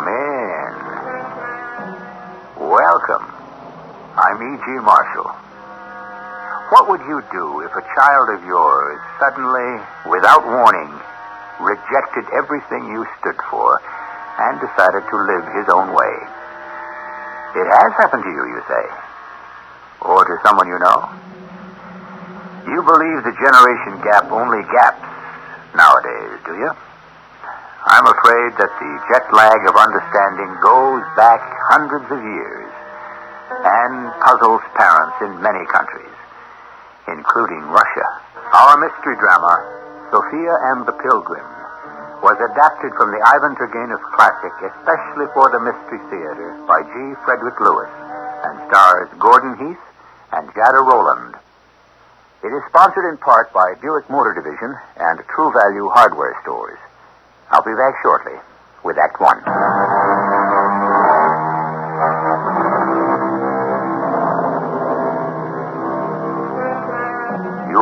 Come in. Welcome. I'm E.G. Marshall. What would you do if a child of yours suddenly, without warning, rejected everything you stood for and decided to live his own way? It has happened to you, you say? Or to someone you know? You believe the generation gap only gaps nowadays, do you? I'm afraid that the jet lag of understanding goes back hundreds of years and puzzles parents in many countries, including Russia. Our mystery drama, Sophia and the Pilgrim, was adapted from the Ivan Turgenev classic especially for the Mystery Theater by G. Frederick Lewis and stars Gordon Heath and Jada Rowland. It is sponsored in part by Buick Motor Division and True Value Hardware Stores. I'll be back shortly with Act One. You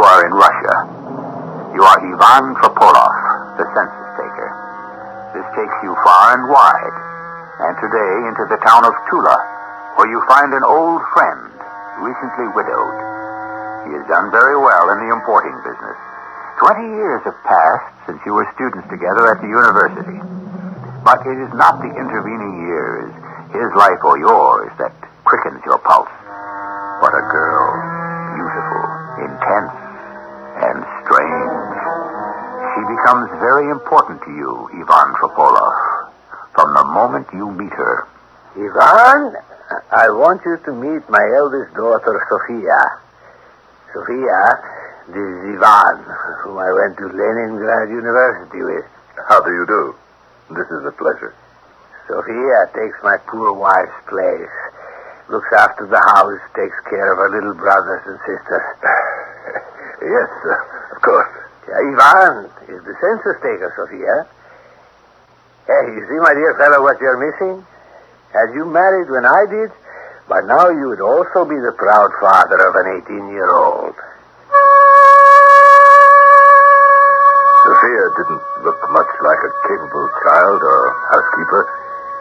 are in Russia. You are Ivan Tropolov, the census taker. This takes you far and wide, and today into the town of Tula, where you find an old friend, recently widowed. He has done very well in the importing business. 20 years have passed since you were students together at the university. But it is not the intervening years, his life or yours, that quickens your pulse. What a girl. Beautiful, intense, and strange. She becomes very important to you, Ivan Tropolov, from the moment you meet her. Ivan, I want you to meet my eldest daughter, Sophia. Sophia, this is Ivan, whom I went to Leningrad University with. How do you do? This is a pleasure. Sophia takes my poor wife's place, looks after the house, takes care of her little brothers and sisters. Yes, of course. Ivan is the census taker, Sophia. Hey, you see, my dear fellow, what you're missing? Had you married when I did, by now you would also be the proud father of an 18-year-old. Sophia didn't look much like a capable child or housekeeper.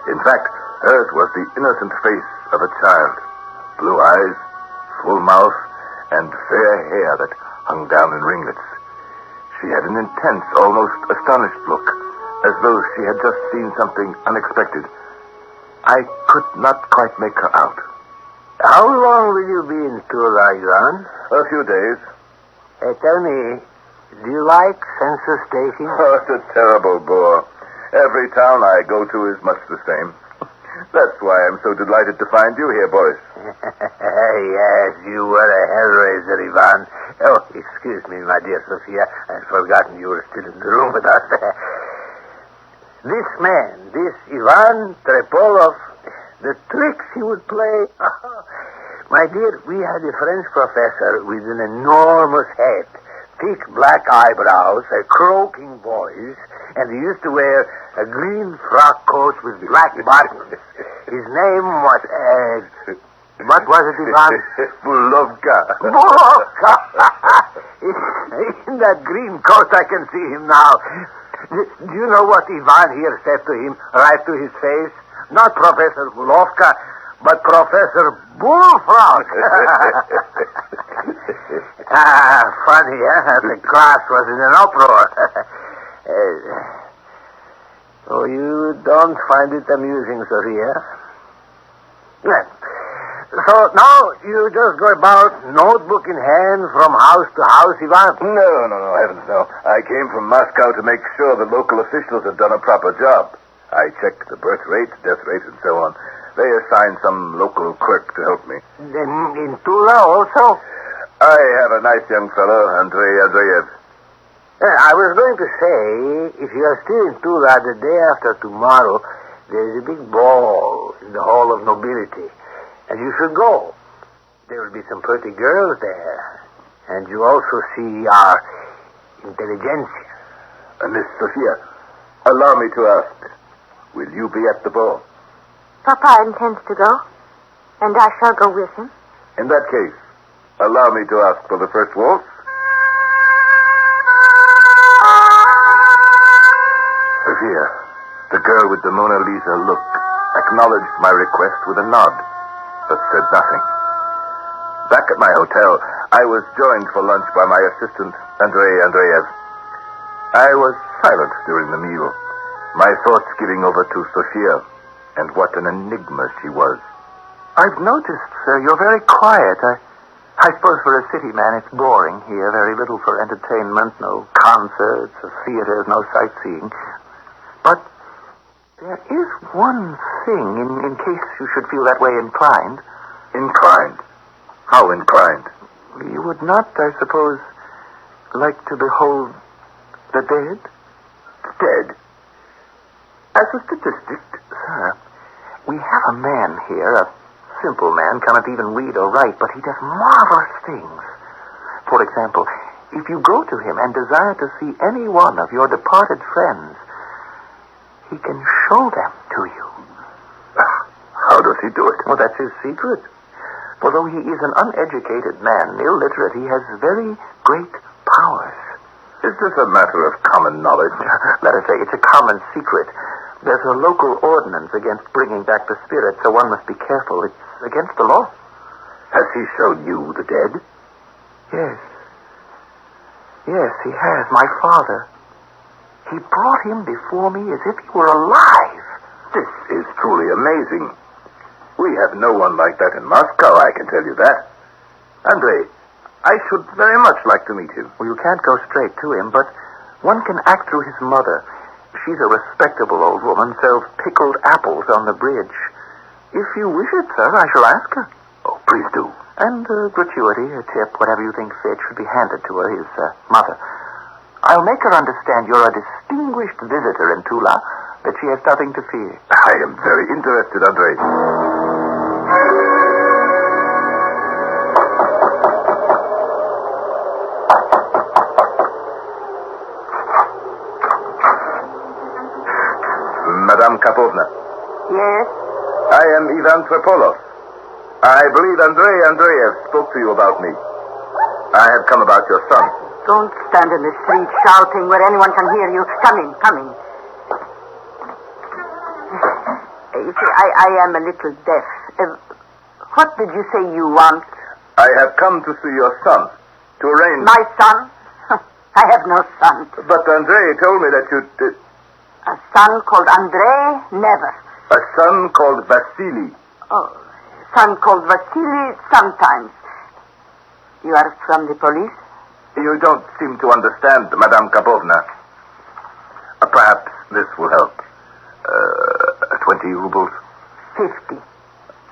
In fact, hers was the innocent face of a child. Blue eyes, full mouth, and fair hair that hung down in ringlets. She had an intense, almost astonished look, as though she had just seen something unexpected. I could not quite make her out. How long will you be in Tula, Ivan? A few days. Hey, tell me, do you like census taking? Oh, it's a terrible bore. Every town I go to is much the same. That's why I'm so delighted to find you here, boys. Yes, you were a hellraiser, Ivan. Oh, excuse me, my dear Sophia. I'd forgotten you were still in the room with us. This man, this Ivan Tropolov, the tricks he would play. My dear, we had a French professor with an enormous head, thick black eyebrows, a croaking voice, and he used to wear a green frock coat with black buttons. His name was, what was it, Ivan? Bulovka. Bulovka! In that green coat, I can see him now. Do you know what Ivan here said to him, right to his face? Not Professor Bulovka, but Professor Bullfrog. Funny, huh? The class was in an uproar. Oh, you don't find it amusing, Sophia? Yes. So now you just go about, notebook in hand, from house to house, Ivan? No, heavens no. I came from Moscow to make sure the local officials have done a proper job. I checked the birth rate, death rate, and so on. They assigned some local clerk to help me. In Tula also? I have a nice young fellow, Andrei Andreev. I was going to say, if you are still in Tula the day after tomorrow, there is a big ball in the Hall of Nobility, and you should go. There will be some pretty girls there, and you also see our intelligentsia. Miss Sophia, allow me to ask, will you be at the ball? Papa intends to go, and I shall go with him. In that case, allow me to ask for the first waltz. Sophia, The girl with the Mona Lisa look acknowledged my request with a nod, but said nothing. Back at my hotel, I was joined for lunch by my assistant, Andrei Andreev. I was silent during the meal, my thoughts giving over to Sophia, and what an enigma she was. I've noticed, sir, you're very quiet. I suppose for a city man it's boring here, very little for entertainment, no concerts or theaters, no sightseeing. But there is one thing, in case you should feel that way inclined. Inclined? How inclined? You would not, I suppose, like to behold the dead? Dead? As a statistic, sir, we have a man here, a simple man, cannot even read or write, but he does marvelous things. For example, if you go to him and desire to see any one of your departed friends, he can show them to you. How does he do it? Well, that's his secret. For though he is an uneducated man, illiterate, he has very great powers. Is this a matter of common knowledge? Let us say it's a common secret. There's a local ordinance against bringing back the spirit, so one must be careful. It's against the law. Has he shown you the dead? Yes. Yes, he has. My father. He brought him before me as if he were alive. This is truly amazing. We have no one like that in Moscow, I can tell you that. Andrei, I should very much like to meet him. Well, you can't go straight to him, but one can act through his mother. She's a respectable old woman, sells pickled apples on the bridge. If you wish it, sir, I shall ask her. Oh, please do. And gratuity, a tip, whatever you think fit, should be handed to her, his mother. I'll make her understand you're a distinguished visitor in Tula, that she has nothing to fear. I am very interested, Andrei. Madame Karpovna. Yes? I am Ivan Trepolov. I believe Andrei Andreev spoke to you about me. I have come about your son. Don't stand in the street shouting where anyone can hear you. Come in, come in. You see, I am a little deaf. What did you say you want? I have come to see your son, to arrange... My son? I have no son. But Andrei told me that you... A son called Andrei? Never. A son called Vasily. Oh, son called Vasily sometimes. You are from the police? You don't seem to understand, Madame Karpovna. Perhaps this will help. 20 rubles. 50.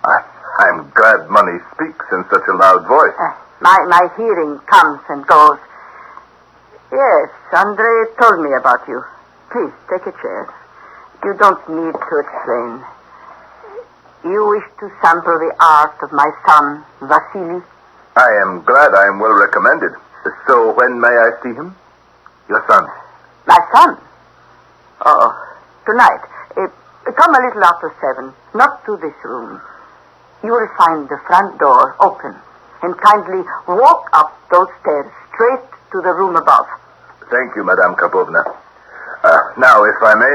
I'm glad money speaks in such a loud voice. My hearing comes and goes. Yes, Andrei told me about you. Please, take a chair. You don't need to explain. You wish to sample the art of my son, Vasily? I am glad I am well recommended. So when may I see him? Your son. My son? Oh, tonight. Come a little after 7. Not to this room. You will find the front door open. And kindly walk up those stairs straight to the room above. Thank you, Madame Karpovna. Now, if I may,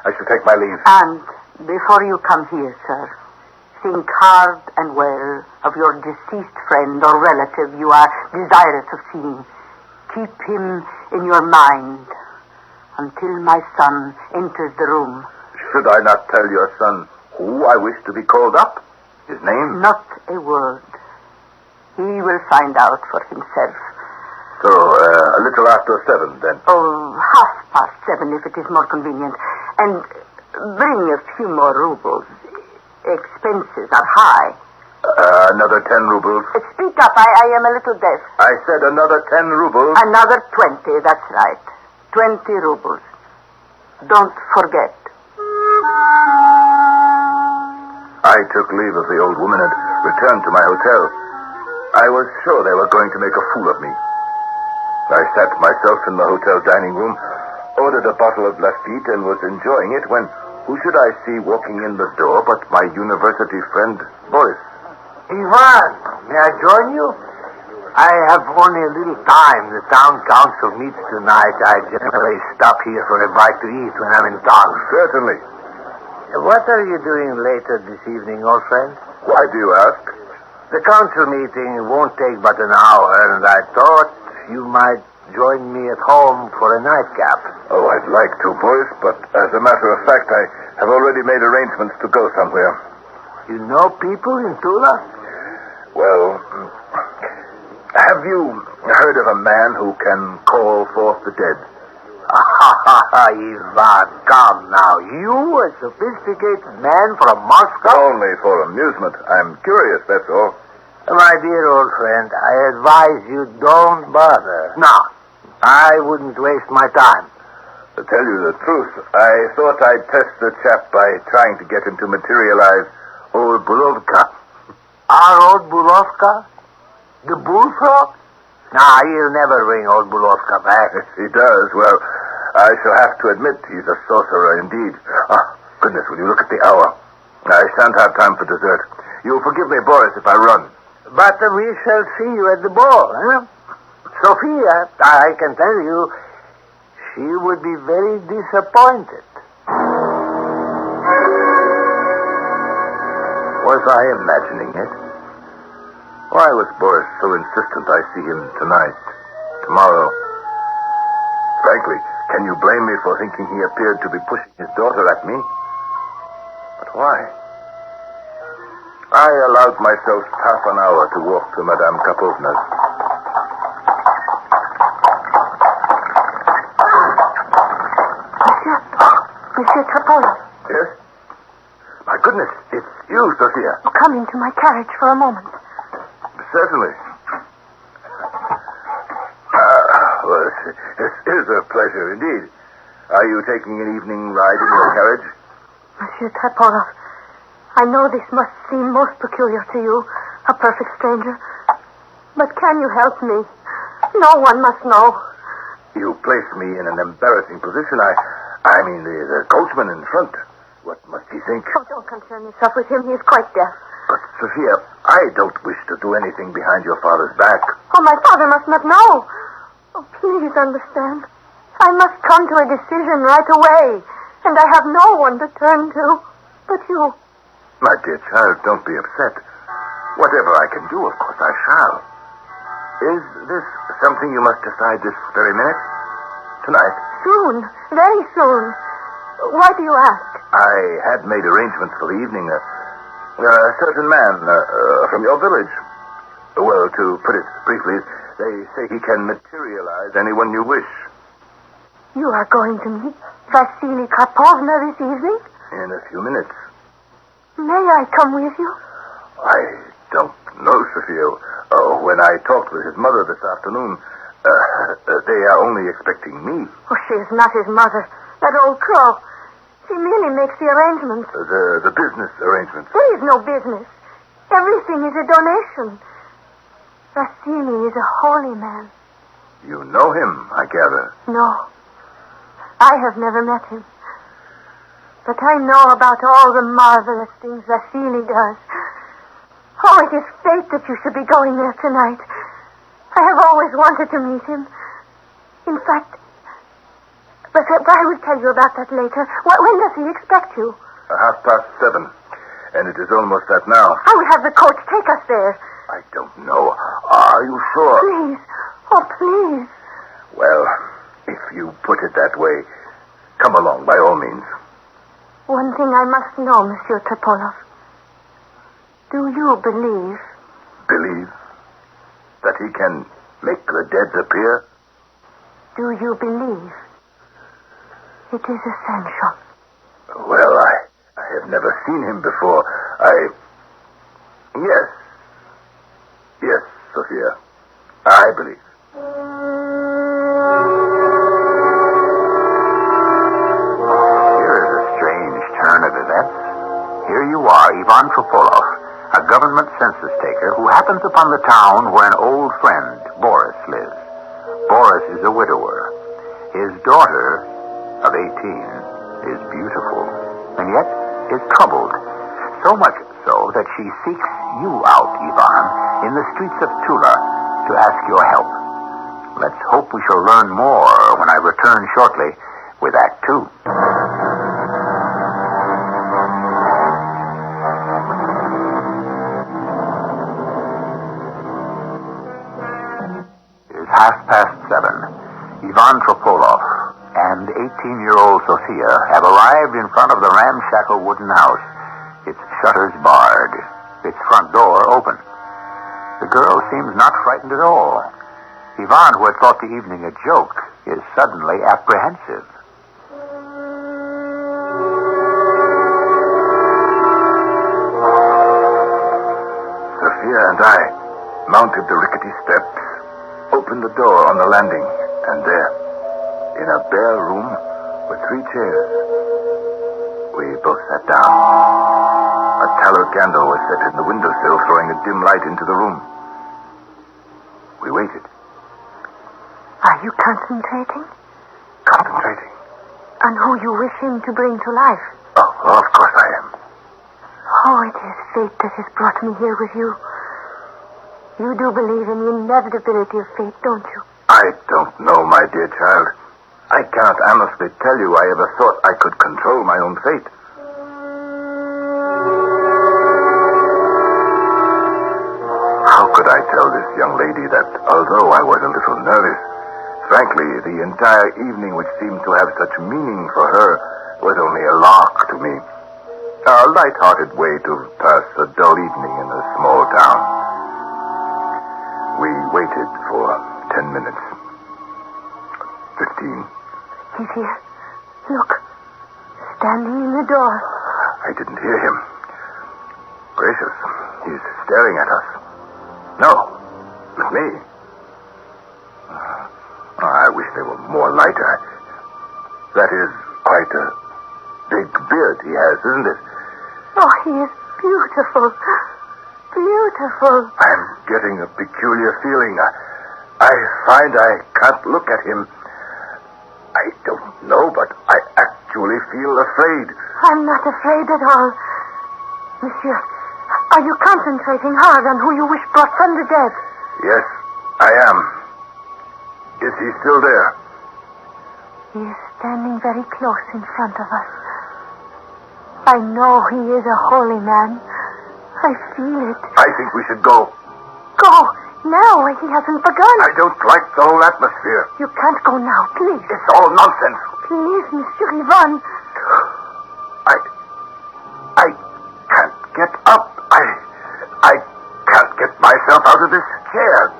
I shall take my leave. And before you come here, sir, think hard and well of your deceased friend or relative you are desirous of seeing. Keep him in your mind until my son enters the room. Should I not tell your son who I wish to be called up? His name? Not a word. He will find out for himself. So, a little after 7, then. Oh, 7:30, if it is more convenient. And bring a few more rubles. Expenses are high. Another 10 rubles. Speak up, I am a little deaf. I said another 10 rubles. Another 20, that's right. 20 rubles. Don't forget. I took leave of the old woman and returned to my hotel. I was sure they were going to make a fool of me. I sat myself in the hotel dining room, ordered a bottle of Lafitte, and was enjoying it when who should I see walking in the door but my university friend, Boris. Ivan, may I join you? I have only a little time. The town council meets tonight. I generally stop here for a bite to eat when I'm in town. Certainly. What are you doing later this evening, old friend? Why do you ask? The council meeting won't take but an hour, and I thought you might join me at home for a nightcap. Oh, I'd like to, Boris, but as a matter of fact, I have already made arrangements to go somewhere. You know people in Tula? Well, have you heard of a man who can call forth the dead? Ivan, come now. You, a sophisticated man from Moscow? Only for amusement. I'm curious, that's all. My dear old friend, I advise you don't bother. No, I wouldn't waste my time. To tell you the truth, I thought I'd test the chap by trying to get him to materialize old Bulovka. Our old Bulovka? The bullfrog? Nah, he'll never bring old Bulovka back. If he does, well, I shall have to admit he's a sorcerer indeed. Ah, goodness, will you look at the hour? I shan't have time for dessert. You'll forgive me, Boris, if I run. But we shall see you at the ball, eh? Sophia, I can tell you, she would be very disappointed. Was I imagining it? Why was Boris so insistent I see him tonight, tomorrow? Frankly, can you blame me for thinking he appeared to be pushing his daughter at me? But why? I allowed myself half an hour to walk to Madame Karpovna's. Monsieur Karpov. Yes? My goodness, it's you, Sophia. Come into my carriage for a moment. Certainly. Well, this is a pleasure indeed. Are you taking an evening ride in your carriage? Monsieur Karpov, I know this must seem most peculiar to you, a perfect stranger. But can you help me? No one must know. You place me in an embarrassing position. I mean, the coachman in front. What must he think? Oh, don't concern yourself with him. He is quite deaf. But, Sophia, I don't wish to do anything behind your father's back. Oh, my father must not know. Oh, please understand. I must come to a decision right away. And I have no one to turn to but you. My dear child, don't be upset. Whatever I can do, of course, I shall. Is this something you must decide this very minute? Tonight? Soon. Very soon. Why do you ask? I had made arrangements for the evening. A certain man from your village. Well, to put it briefly, they say he can materialize anyone you wish. You are going to meet Vasily Karpovna this evening? In a few minutes. May I come with you? I don't know, Sophia. When I talked with his mother this afternoon, they are only expecting me. Oh, she is not his mother. That old crow. She merely makes the arrangements. The business arrangements. There is no business. Everything is a donation. Vasily is a holy man. You know him, I gather. No. I have never met him. But I know about all the marvelous things Vasily does. Oh, it is fate that you should be going there tonight. I have always wanted to meet him. In fact, but I will tell you about that later. When does he expect you? 7:30. And it is almost that now. I will have the coach take us there. I don't know. Are you sure? Please. Oh, please. Well, if you put it that way, come along by all means. One thing I must know, Monsieur Topolov. Do you believe? Believe? That he can make the dead appear? Do you believe? It is essential. Well, I have never seen him before. Yes, Sophia. I believe. Here is a strange turn of events. Here you are, Ivan Topolov, a government census taker who happens upon the town where an old friend, Boris, lives. Boris is a widower. His daughter, of 18, is beautiful, and yet is troubled. So much so that she seeks you out, Ivan, in the streets of Tula, to ask your help. Let's hope we shall learn more when I return shortly with Act 2. It is 7:30. Ivan Tropolov and 18-year-old Sophia have arrived in front of the ramshackle wooden house. Its shutters barred, its front door open. The girl seems not frightened at all. Ivan, who had thought the evening a joke, is suddenly apprehensive. Sophia and I mounted the rickety steps, opened the door on the landing, and there, in a bare room with 3 chairs, we both sat down. A tallow candle was set in the windowsill, throwing a dim light into the room. We waited. Are you concentrating? Concentrating? On who you wish him to bring to life? Oh, of course I am. Oh, it is fate that has brought me here with you. You do believe in the inevitability of fate, don't you? I don't know, my dear child. I cannot honestly tell you I ever thought I could control my own fate. How could I tell this young lady that, although I was a little nervous, frankly, the entire evening, which seemed to have such meaning for her, was only a lark to me. A light-hearted way to pass a dull evening in a small town. We waited for 10 minutes. 15. He's here. Look. Standing in the door. I didn't hear him. Gracious, he's staring at us. No, at me. I wish there were more light. That is quite a big beard he has, isn't it? Oh, he is beautiful. Beautiful. I'm getting a peculiar feeling. I find I can't look at him. I don't know, but I actually feel afraid. I'm not afraid at all. Monsieur, are you concentrating hard on who you wish brought from the dead? Yes, I am. Is he still there? He is standing very close in front of us. I know he is a holy man. I feel it. I think we should go. Go? Now, he hasn't begun. I don't like the whole atmosphere. You can't go now, please. It's all nonsense. Please, Monsieur Ivan. I can't get up. I can't get myself out of this chair.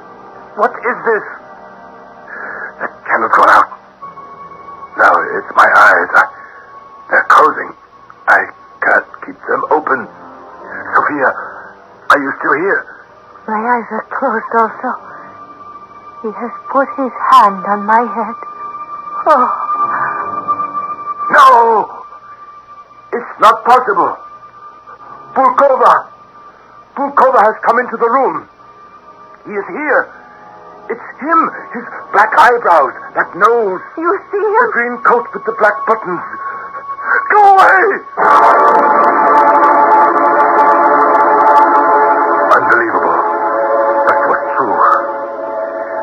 What is this? The candle's gone out. No, it's my eyes. They're closing. I can't keep them open. Sophia, are you still here? My eyes are closed also. He has put his hand on my head. Oh. No! It's not possible. Pulkova has come into the room. He is here. It's him. His black eyebrows, that nose. You see him? The green coat with the black buttons. Go away! Unbelievable. That was true.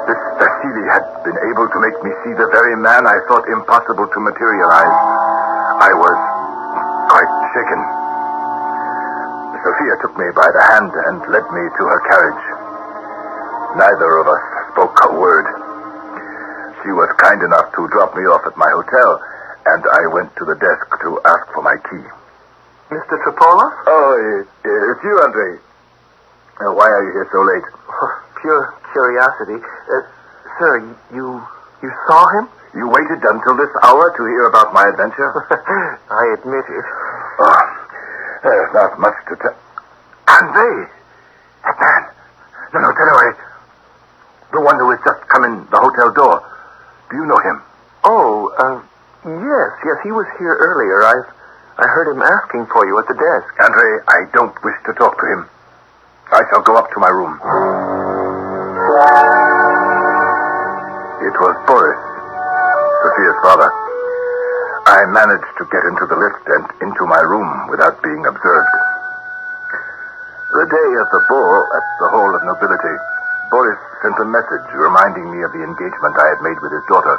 This Vasily had been able to make me see the very man I thought impossible to materialize. I was quite shaken. Sophia took me by the hand and led me to her carriage. Neither of us spoke a word. She was kind enough to drop me off at my hotel, and I went to the desk to ask for my key. Mr. Tropolov? Oh, it's you, Andrei. Why are you here so late? Oh, pure curiosity. Sir, you saw him? You waited until this hour to hear about my adventure? I admit it. Oh, there's not much to tell. Andrei! That man! No, get away. The one who has just come in the hotel door. Do you know him? Oh, yes, he was here earlier. I heard him asking for you at the desk. Andrei, I don't wish to talk to him. I shall go up to my room. It was Boris, Sophia's father. I managed to get into the lift and into my room without being observed. The day of the ball at the Hall of Nobility, Boris sent a message reminding me of the engagement I had made with his daughter.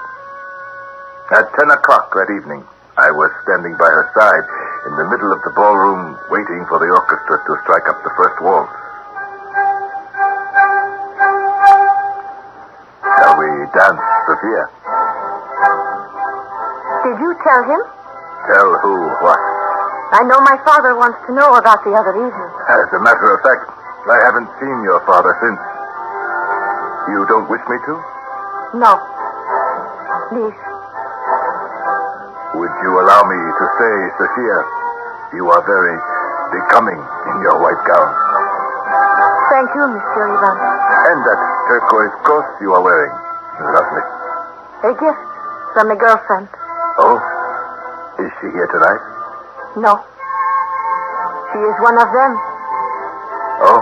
At 10 o'clock that evening, I was standing by her side in the middle of the ballroom waiting for the orchestra to strike up the first waltz. Shall we dance, Sophia? Did you tell him? Tell who what? I know my father wants to know about the other evening. As a matter of fact, I haven't seen your father since. You don't wish me to? No. Please. Would you allow me to say, Sophia, you are very becoming in your white gown. Thank you, Mr. Ivan. And that turquoise cross you are wearing. Lovely. A gift from a girlfriend. Oh? Is she here tonight? No. She is one of them. Oh?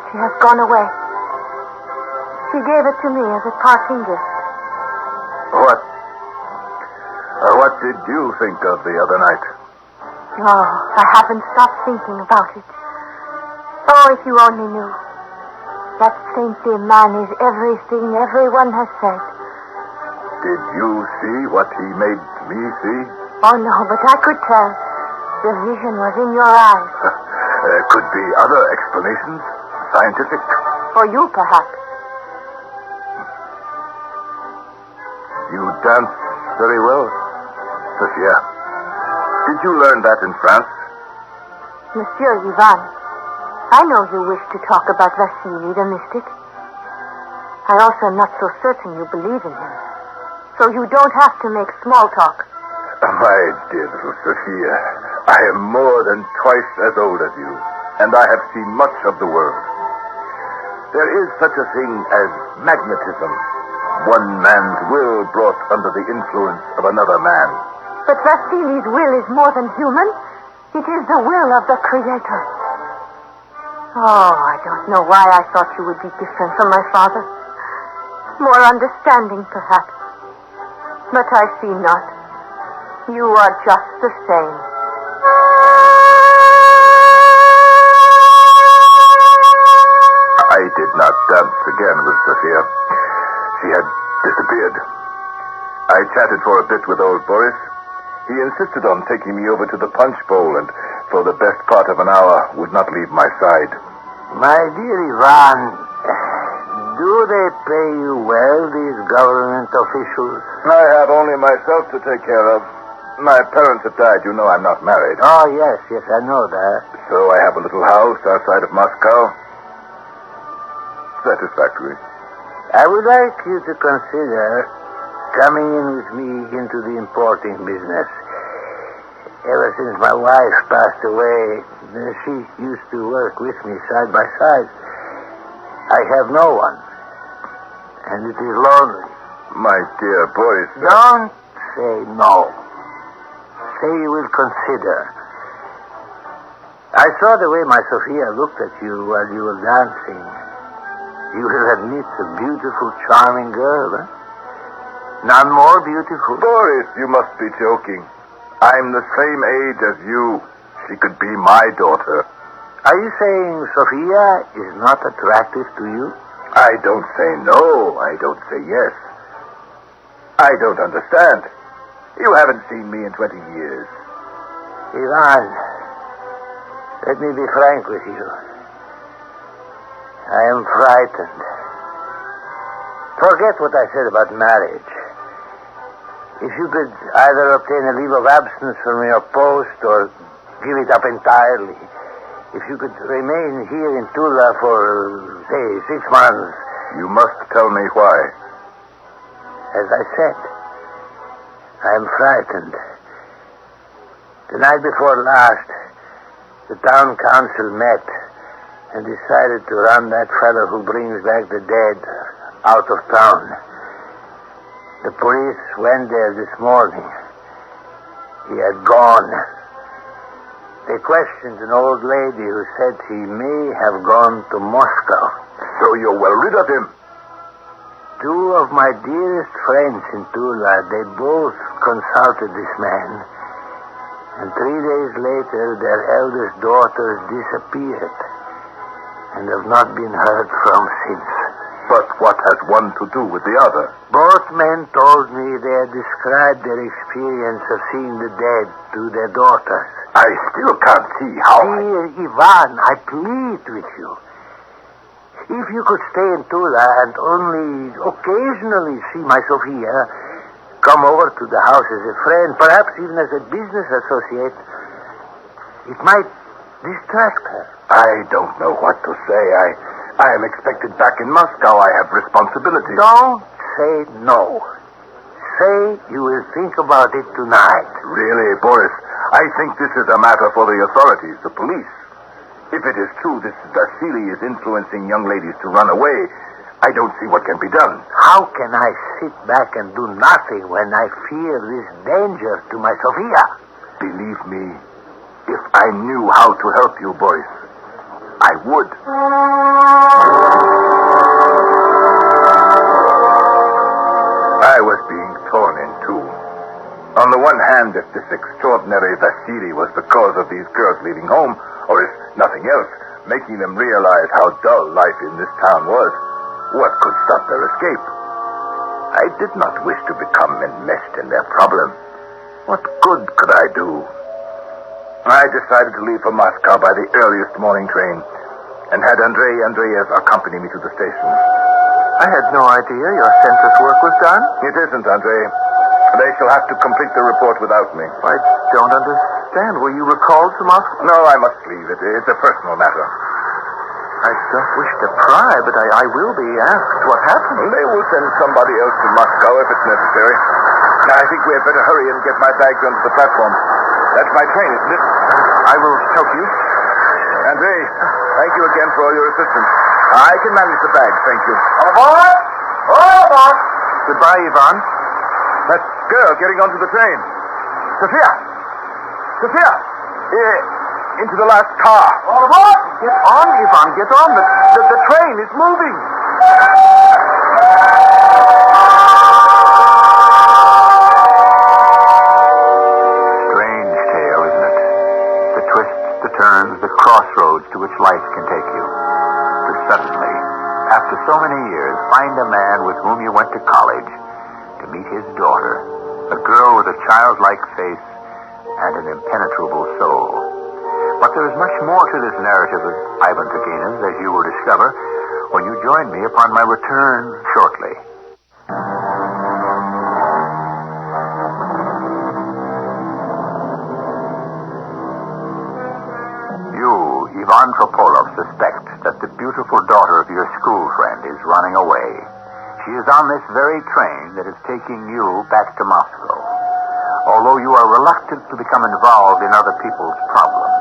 She has gone away. She gave it to me as a parting gift. What did you think of the other night? Oh, I haven't stopped thinking about it. Oh, if you only knew. That saintly man is everything everyone has said. Did you see what he made me see? Oh, no, but I could tell. The vision was in your eyes. There could be other explanations. Scientific. For you, perhaps. You dance very well, Sophia. Did you learn that in France? Monsieur Ivan, I know you wish to talk about Vasily, the mystic. I also am not so certain you believe in him. So you don't have to make small talk. My dear little Sophia, I am more than twice as old as you, and I have seen much of the world. There is such a thing as magnetism. One man's will brought under the influence of another man. But Vasily's will is more than human. It is the will of the Creator. Oh, I don't know why I thought you would be different from my father. More understanding, perhaps. But I see not. You are just the same. I did not dance again with Sophia. She had disappeared. I chatted for a bit with old Boris. He insisted on taking me over to the punch bowl and for the best part of an hour would not leave my side. My dear Ivan, do they pay you well, these government officials? I have only myself to take care of. My parents have died. You know I'm not married. Oh, yes, I know that. So I have a little house outside of Moscow. Satisfactory. I would like you to consider coming in with me into the importing business. Ever since my wife passed away, she used to work with me side by side. I have no one, and it is lonely. My dear Boris... Don't say no. Say you will consider. I saw the way my Sophia looked at you while you were dancing. You will admit a beautiful, charming girl, eh? None more beautiful. Boris, you must be joking. I'm the same age as you. She could be my daughter. Are you saying Sophia is not attractive to you? I don't say no. I don't say yes. I don't understand. You haven't seen me in 20 years. Ivan, let me be frank with you. I am frightened. Forget what I said about marriage. If you could either obtain a leave of absence from your post or give it up entirely, if you could remain here in Tula for, say, 6 months... You must tell me why. As I said, I am frightened. The night before last, the town council met and decided to run that fellow who brings back the dead out of town. The police went there this morning. He had gone. They questioned an old lady who said he may have gone to Moscow. So you're well rid of him. 2 of my dearest friends in Tula, they both consulted this man. And 3 days later, their eldest daughters disappeared and have not been heard from since. But what has one to do with the other? Both men told me they had described their experience of seeing the dead to their daughters. I still can't see how... Dear Ivan, I plead with you. If you could stay in Tula and only occasionally see my Sophia, come over to the house as a friend, perhaps even as a business associate, it might distract her. I don't know what to say. I am expected back in Moscow. I have responsibilities. Don't say no. Say you will think about it tonight. Really, Boris, I think this is a matter for the authorities, the police. If it is true this Vasily is influencing young ladies to run away, I don't see what can be done. How can I sit back and do nothing when I fear this danger to my Sophia? Believe me, if I knew how to help you, Boris, I would. I was being torn in two. On the one hand, if this extraordinary Vasily was the cause of these girls leaving home, or if nothing else, making them realize how dull life in this town was, what could stop their escape? I did not wish to become enmeshed in their problem. What good could I do? I decided to leave for Moscow by the earliest morning train and had Andrei Andreev accompany me to the station. I had no idea your census work was done. It isn't, Andrei. They shall have to complete the report without me. I don't understand. Were you recalled to Moscow? No, I must leave. It's a personal matter. I don't wish to pry, but I will be asked what happened. They will send somebody else to Moscow if it's necessary. Now, I think we had better hurry and get my bags onto the platform. That's my train, isn't it? I will help you. Andrei, thank you again for all your assistance. I can manage the bags, thank you. All aboard! All aboard! Goodbye, Ivan. That girl getting onto the train. Sophia! Sophia! Into the last car. All aboard! Get on, Ivan, get on. The train is moving. Strange tale, isn't it? The twists, the turns, the crossroads to which life can take you. To suddenly, after so many years, find a man with whom you went to college, to meet his daughter, a girl with a childlike face and an impenetrable soul. But there is much more to this narrative of Ivan Turgenev's, as you will discover when you join me upon my return shortly. You, Ivan Tropolov, suspect that the beautiful daughter of your school friend is running away. She is on this very train that is taking you back to Moscow. Although you are reluctant to become involved in other people's problems,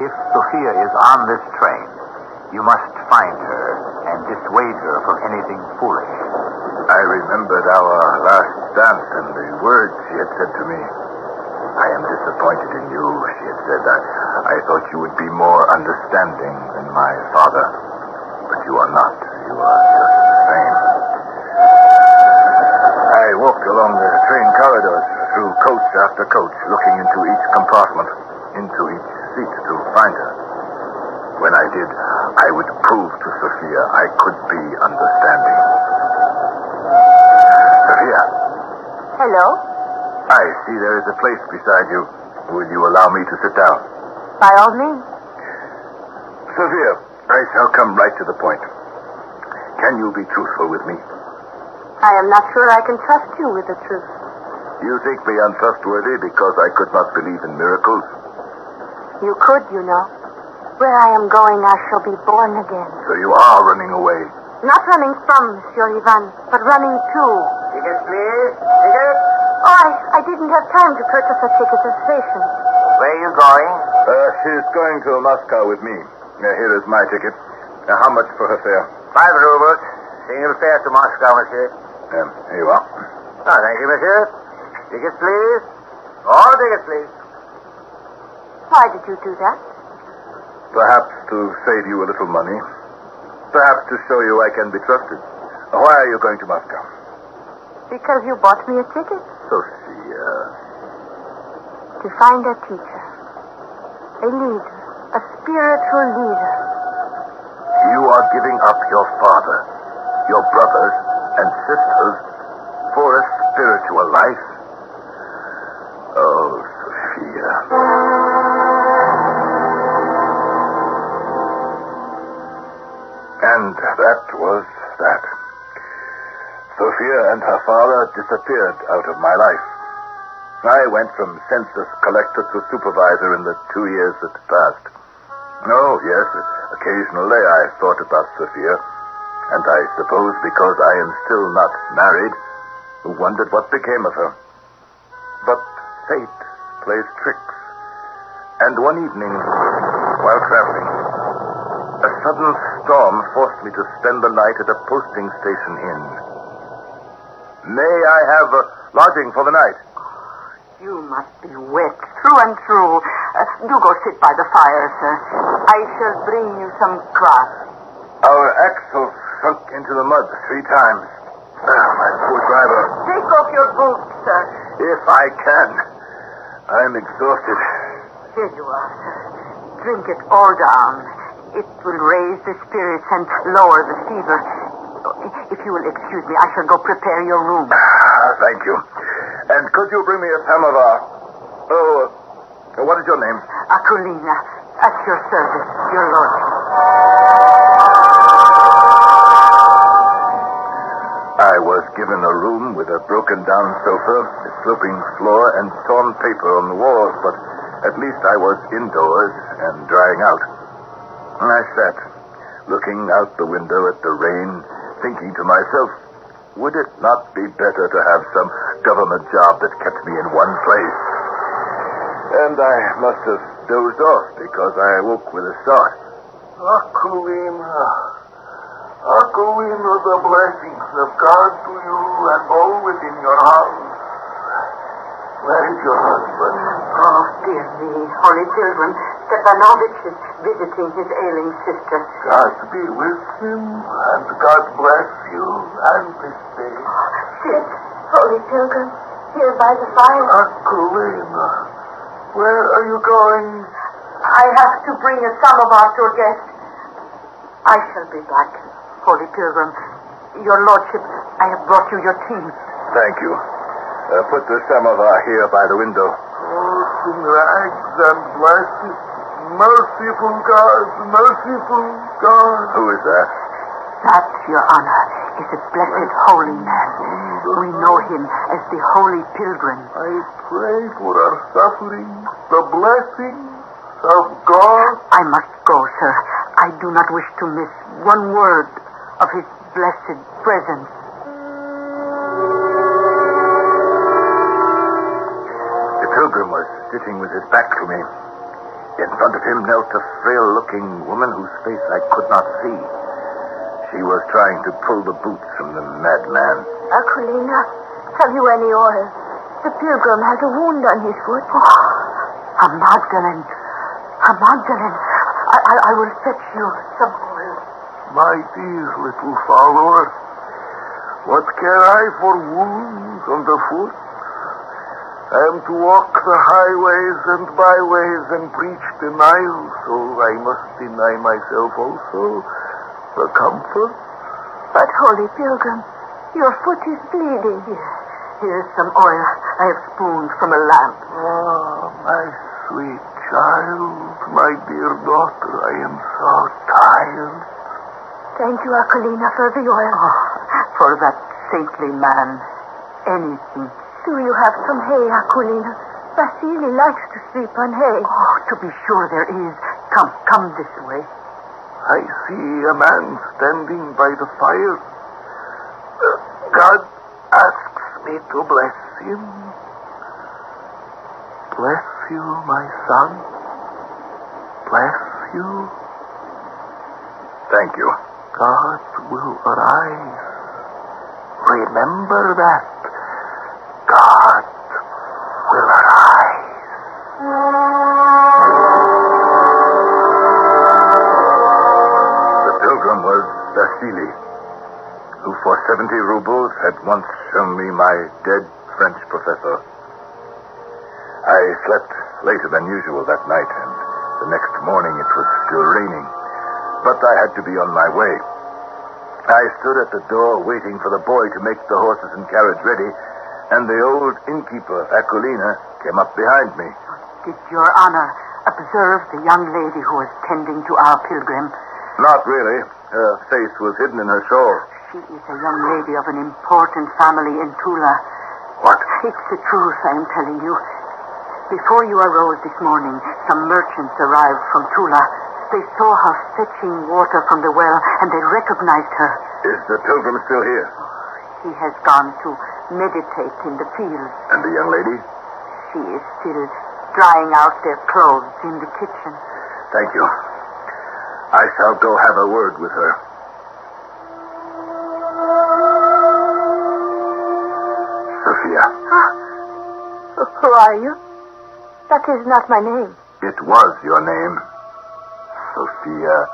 if Sophia is on this train, you must find her and dissuade her from anything foolish. I remembered our last dance and the words she had said to me. I am disappointed in you, she had said. I thought you would be more understanding than my father. But you are not. You are just the same. I walked along the train corridors, through coach after coach, looking into each compartment, into each seat to find her. When I did, I would prove to Sophia I could be understanding. Sophia. Hello? I see there is a place beside you. Will you allow me to sit down? By all means. Sophia, I shall come right to the point. Can you be truthful with me? I am not sure I can trust you with the truth. You think me untrustworthy because I could not believe in miracles? You could, you know. Where I am going, I shall be born again. So you are running away. Not running from, Monsieur Ivan, but running to. Ticket, please. Ticket. Oh, I didn't have time to purchase a ticket at the station. Where are you going? She's going to Moscow with me. Here is my ticket. How much for her fare? 5 rubles. Single fare to Moscow, monsieur. Here you are. Oh, thank you, monsieur. Tickets, please. All tickets, please. Why did you do that? Perhaps to save you a little money. Perhaps to show you I can be trusted. Why are you going to Moscow? Because you bought me a ticket. Sophia. To find a teacher. A leader. A spiritual leader. You are giving up your father. your brothers and sisters, for a spiritual life. Oh, Sophia. And that was that. Sophia and her father disappeared out of my life. I went from census collector to supervisor in the 2 years that passed. Oh, yes, occasionally I thought about Sophia, and I suppose because I am still not married, wondered what became of her. But fate plays tricks, and one evening, while traveling, a sudden storm forced me to spend the night at a posting station inn. May I have lodging for the night? You must be wet through and through. Do go sit by the fire, sir. I shall bring you some grass. Our axle sunk into the mud 3 times. My poor driver. Take off your boots, sir. If I can. I'm exhausted. Here you are, sir. Drink it all down. It will raise the spirits and lower the fever. If you will excuse me, I shall go prepare your room. Thank you. And could you bring me a samovar? Oh, what is your name? Akulina, at your service, your lord. I was given a room with a broken-down sofa, a sloping floor, and torn paper on the walls, but at least I was indoors and drying out. I sat, looking out the window at the rain, thinking to myself, would it not be better to have some government job that kept me in one place? And I must have dozed off because I awoke with a start. Akulina, the blessings of God to you and all within your house. Where is your husband? Oh, dear me, Holy Pilgrim. Stepanovich is visiting his ailing sister. God be with him, and God bless you and this day. Sit, Holy Pilgrim, here by the fire. Akulina, where are you going? I have to bring a samovar to a guest. I shall be back, Holy Pilgrim. Your Lordship, I have brought you your tea. Thank you. Put the samovar here by the window. Oh, in rags and blessed, merciful God, merciful God. Who is that? That, Your Honor, is a blessed holy man. We know him as the Holy Pilgrim. I pray for our suffering, the blessing of God. I must go, sir. I do not wish to miss one word of his blessed presence. The pilgrim was sitting with his back to me. In front of him knelt a frail-looking woman whose face I could not see. She was trying to pull the boots from the madman. Akulina, have you any oil? The pilgrim has a wound on his foot. A Magdalene. I will fetch you some oil. My dear little follower, what care I for wounds on the foot? I am to walk the highways and byways and preach denial, so I must deny myself also the comfort. But, Holy Pilgrim, your foot is bleeding. Here's some oil I have spooned from a lamp. Ah, my sweet child, my dear daughter, I am so tired. Thank you, Akulina, for the oil. For that saintly man, anything. Do you have some hay, Akulina? Vasily likes to sleep on hay. Oh, to be sure there is. Come this way. I see a man standing by the fire. God asks me to bless him. Bless you, my son. Bless you. Thank you. God will arise. Remember that. God will arise. The pilgrim was Vasily, who for 70 rubles had once shown me my dead French professor. I slept later than usual that night, and the next morning it was still raining, but I had to be on my way. I stood at the door waiting for the boy to make the horses and carriage ready, and the old innkeeper, Aquilina, came up behind me. Did Your Honor observe the young lady who was tending to our pilgrim? Not really. Her face was hidden in her shawl. She is a young lady of an important family in Tula. What? It's the truth I am telling you. Before you arose this morning, some merchants arrived from Tula. They saw her fetching water from the well, and they recognized her. Is the pilgrim still here? He has gone to meditate in the fields. And the young lady? She is still drying out their clothes in the kitchen. Thank you. I shall go have a word with her. Sophia. Who are you? That is not my name. It was your name. Sophia,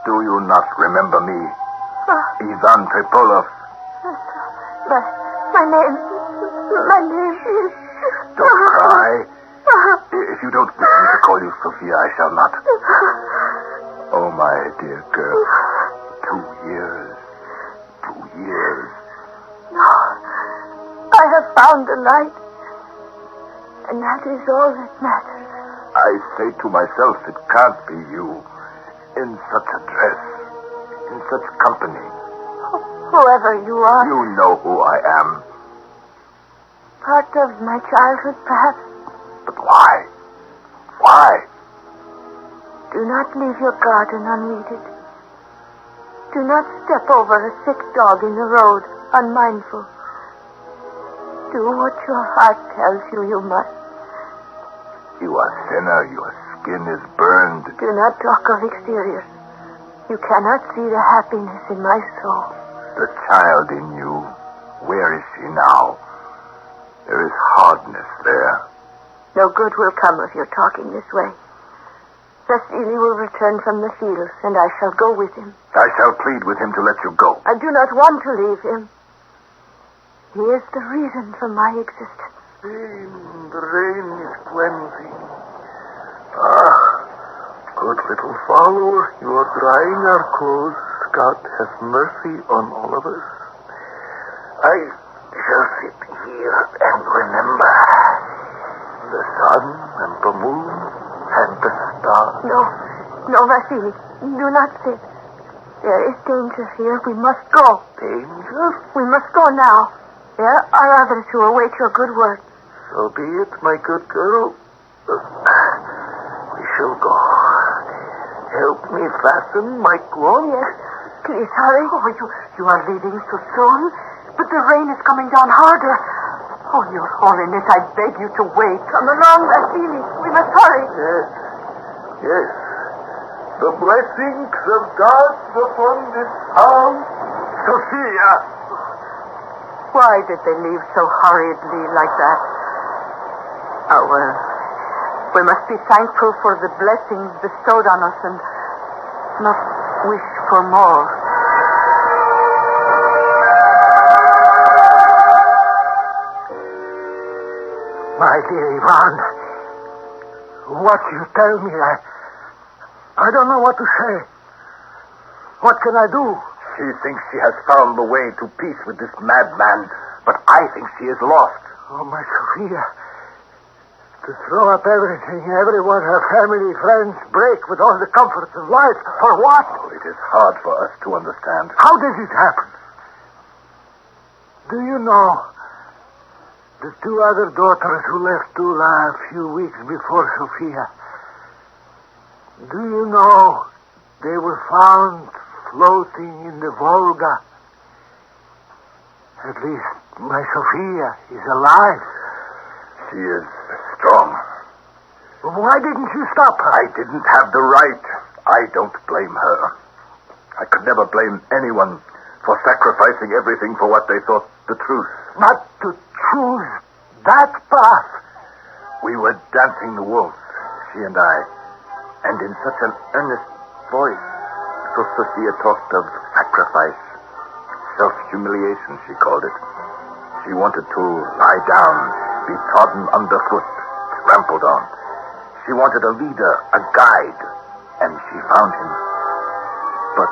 do you not remember me? Ivan Tripolov. My name is... Don't cry. If you don't wish me to call you Sophia, I shall not. Oh, my dear girl. 2 years. 2 years. No. I have found the light. And that is all that matters. I say to myself, it can't be you. In such a dress. In such company. Whoever you are. You know who I am. Part of my childhood, perhaps. But why? Why? Do not leave your garden unweeded. Do not step over a sick dog in the road, unmindful. Do what your heart tells you you must. You are a sinner. Your skin is burned. Do not talk of exteriors. You cannot see the happiness in my soul. The child in you, where is she now? There is hardness there. No good will come of your talking this way. Vasily will return from the fields, and I shall go with him. I shall plead with him to let you go. I do not want to leave him. He is the reason for my existence. The rain is cleansing. Good little follower, you are drying our clothes. God have mercy on all of us. I shall sit here and remember the sun and the moon and the stars. No, Vasily, do not sit. There is danger here. We must go. Danger? We must go now. There are others who await your good word. So be it, my good girl. We shall go. Help me fasten my cloak. Yes, please hurry. Oh, you are leaving so soon? But the rain is coming down harder. Oh, Your Holiness, I beg you to wait. Come along, Vasily. We must hurry. Yes. The blessings of God upon this house. Sophia! Why did they leave so hurriedly like that? Oh, well, we must be thankful for the blessings bestowed on us and not wish for more. My dear Ivan, what you tell me, I don't know what to say. What can I do? She thinks she has found the way to peace with this madman, but I think she is lost. Oh, my Sophia. To throw up everything, everyone, her family, friends, break with all the comforts of life. For what? Oh, it is hard for us to understand. How did it happen? Do you know the 2 other daughters who left Tula a few weeks before Sophia? Do you know they were found floating in the Volga? At least my Sophia is alive. She is strong. Why didn't you stop her? I didn't have the right. I don't blame her. I could never blame anyone for sacrificing everything for what they thought the truth. Not to choose that path. We were dancing the waltz, she and I, and in such an earnest voice, so Sophia talked of sacrifice, self-humiliation, she called it. She wanted to lie down, be trodden underfoot, trampled on. She wanted a leader, a guide, and she found him. But,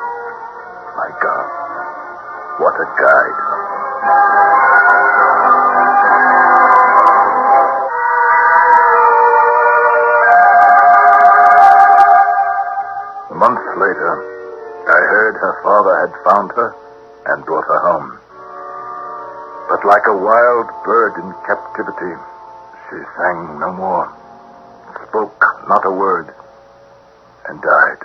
my God, What a guide. Months later, I heard her father had found her and brought her home. But like a wild bird in captivity, she sang no more, spoke not a word, and died.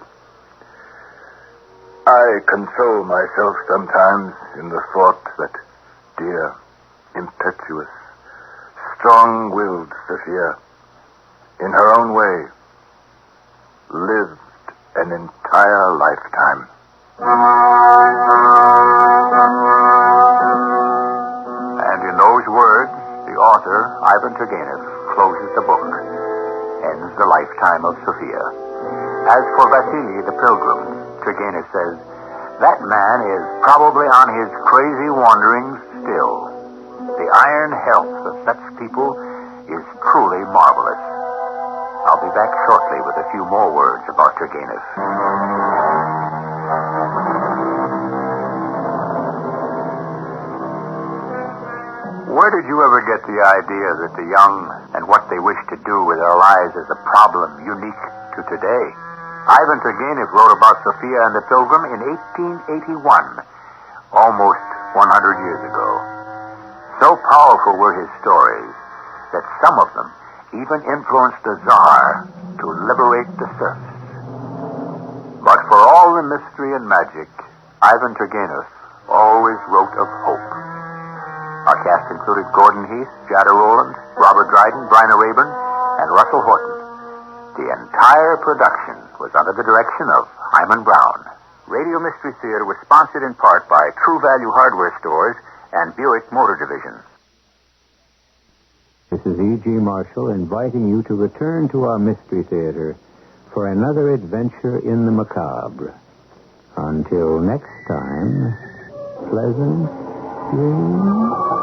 I console myself sometimes in the thought that dear, impetuous, strong-willed Sophia, in her own way, lived an entire lifetime. And in those words, the author, Ivan Turgenev, closes the book, ends the lifetime of Sophia. As for Vasily the Pilgrim, Turgenev says, that man is probably on his crazy wanderings still. The iron health of such people is truly marvelous. I'll be back shortly with a few more words about Turgenev. Where did you ever get the idea that the young and what they wish to do with their lives is a problem unique to today? Ivan Turgenev wrote about Sophia and the Pilgrim in 1881, almost 100 years ago. So powerful were his stories that some of them even influenced the Tsar to liberate the serfs. But for all the mystery and magic, Ivan Turgenev always wrote of hope. Our cast included Gordon Heath, Jada, Rowland, Robert Dryden, Bryna, Raeburn, and Russell Horton. The entire production was under the direction of Hyman Brown. Radio Mystery Theater was sponsored in part by True Value Hardware Stores and Buick Motor Division. This is E.G. Marshall inviting you to return to our Mystery Theater for another adventure in the macabre. Until next time, pleasant dreams.